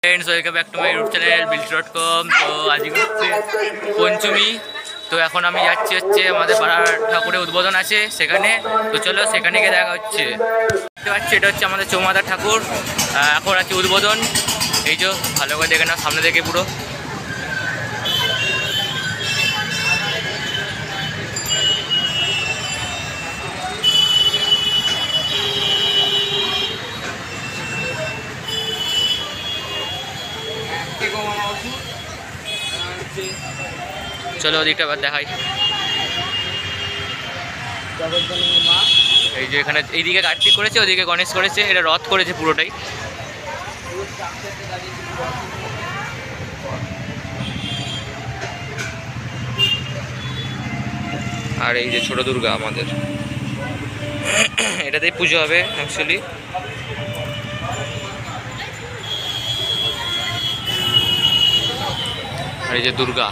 Friends welcome back to my YouTube channel बिल्ट.com। तो আজকে হচ্ছে পঞ্চমী। তো এখন আমি যাচ্ছি হচ্ছে আমাদের পাড়ার ঠাকুরের উদ্বোধন আছে সেখানে। তো চলো সেখানে গিয়ে দেখা হচ্ছে। দেখতে পাচ্ছি এটা হচ্ছে আমাদের চৌমাথার ঠাকুর। এখন আছে উদ্বোধন। এই যে ভালো করে দেখে নাও সামনে থেকে পুরো। চলো ওদিকটা আবার দেখাই। এই যে এখানে এইদিকে কার্তিক করেছে, ওদিকে গণেশ করেছে, এটা রথ করেছে পুরোটাই। আর এই যে ছোট দুর্গা আমাদের, এটাতেই পুজো হবে অ্যাকচুয়ালি। আর এই যে দুর্গা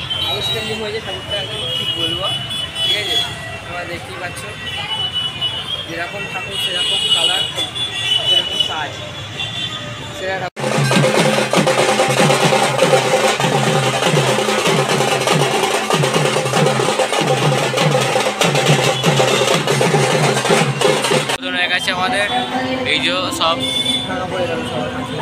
ঠিক বলবো, ঠিক আছে? তোমরা দেখতেই পাচ্ছ যেরকম ঠাকুর সেরকম কালার, সেরকম সাজ, সেরকম হয়ে গেছে আমাদের। এই যে সব টাকা পড়ে গেল সবার কাছে।